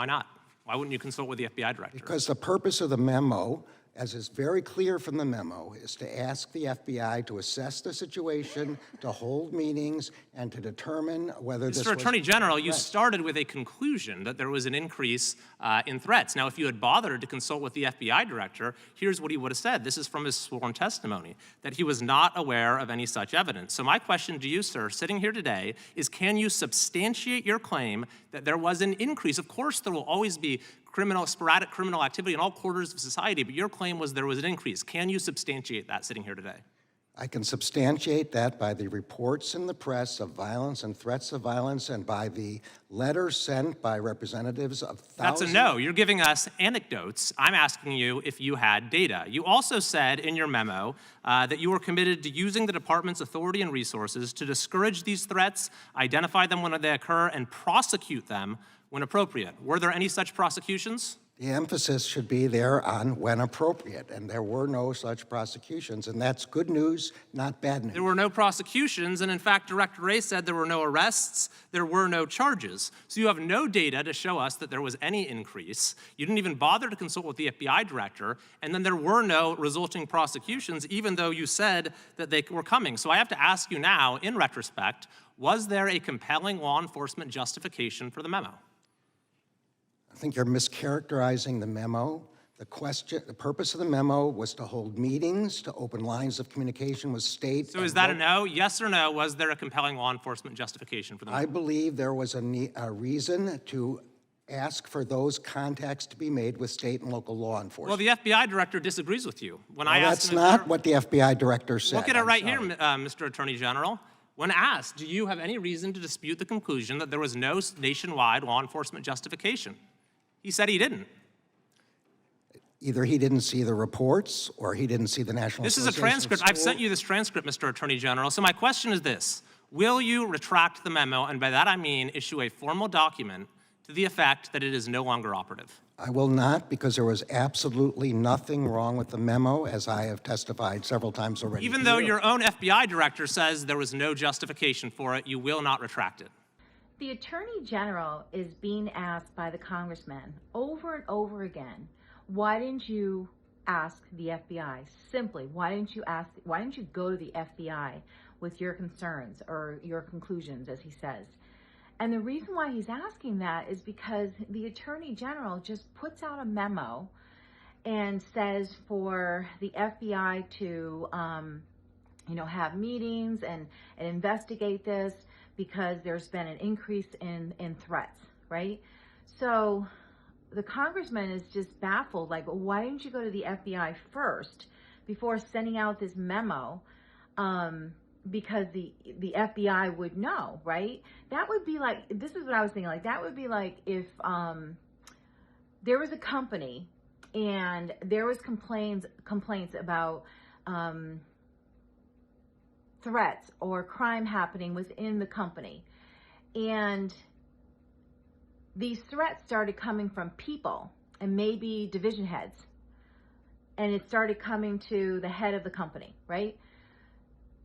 Why not? Why wouldn't you consult with the FBI director? Because the purpose of the memo, as is very clear from the memo, is to ask the FBI to assess the situation, to hold meetings, and to determine whether this was— Mr. Attorney General, you started with a conclusion that there was an increase in threats. Now, if you had bothered to consult with the FBI director, here's what he would have said. This is from his sworn testimony, that he was not aware of any such evidence. So my question to you, sir, sitting here today, is can you substantiate your claim that there was an increase? Of course, there will always be sporadic criminal activity in all quarters of society, but your claim was there was an increase. Can you substantiate that sitting here today? I can substantiate that by the reports in the press of violence and threats of violence and by the letters sent by representatives of thousands— That's a no. You're giving us anecdotes. I'm asking you if you had data. You also said in your memo that you were committed to using the department's authority and resources to discourage these threats, identify them when they occur, and prosecute them when appropriate. Were there any such prosecutions? The emphasis should be there on when appropriate, and there were no such prosecutions, and that's good news, not bad news. There were no prosecutions, and in fact, Director Wray said there were no arrests, there were no charges. So you have no data to show us that there was any increase. You didn't even bother to consult with the FBI director, and then there were no resulting prosecutions, even though you said that they were coming. So I have to ask you now, in retrospect, was there a compelling law enforcement justification for the memo? I think you're mischaracterizing the memo. The purpose of the memo was to hold meetings, to open lines of communication with state— So is that a no? Yes or no? Was there a compelling law enforcement justification for the memo? I believe there was a reason to ask for those contacts to be made with state and local law enforcement. Well, the FBI director disagrees with you. That's not what the FBI director said. Look at it right here, Mr. Attorney General. When asked, do you have any reason to dispute the conclusion that there was no nationwide law enforcement justification? He said he didn't. Either he didn't see the reports or he didn't see the National This is a transcript. I've sent you this transcript, Mr. Attorney General. So my question is this. Will you retract the memo, and by that I mean issue a formal document to the effect that it is no longer operative? I will not, because there was absolutely nothing wrong with the memo, as I have testified several times already. Even though your own FBI director says there was no justification for it, you will not retract it? The Attorney General is being asked by the congressman over and over again, why didn't you ask the FBI? Simply, why didn't you go to the FBI with your concerns or your conclusions, as he says? And the reason why he's asking that is because the Attorney General just puts out a memo and says for the FBI to have meetings and investigate this, because there's been an increase in threats, right? So the congressman is just baffled, like, well, why didn't you go to the FBI first before sending out this memo? Because the FBI would know, right? That would be like, this is what I was thinking, like that would be like if there was a company and there was complaints about threats or crime happening within the company. And these threats started coming from people and maybe division heads. And it started coming to the head of the company, right?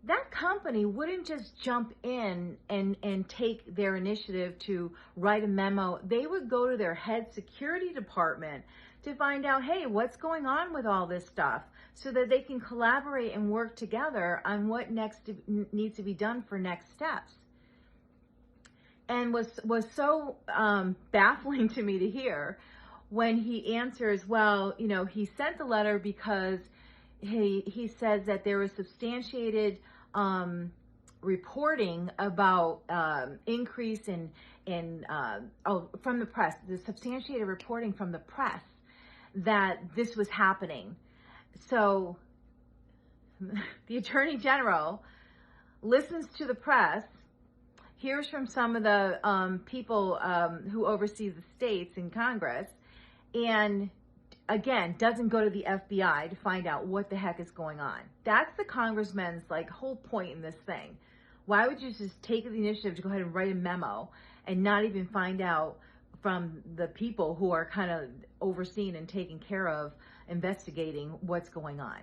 That company wouldn't just jump in and take their initiative to write a memo. They would go to their head security department to find out, hey, what's going on with all this stuff, so that they can collaborate and work together on what needs to be done for next steps. And was so baffling to me to hear when he answers, well, he sent the letter because he says that there was substantiated reporting about increase from the press, the substantiated reporting from the press that this was happening. So the Attorney General listens to the press, hears from some of the people who oversee the states in Congress, and again, doesn't go to the FBI to find out what the heck is going on. That's the congressman's whole point in this thing. Why would you just take the initiative to go ahead and write a memo and not even find out from the people who are kind of overseeing and taking care of investigating what's going on?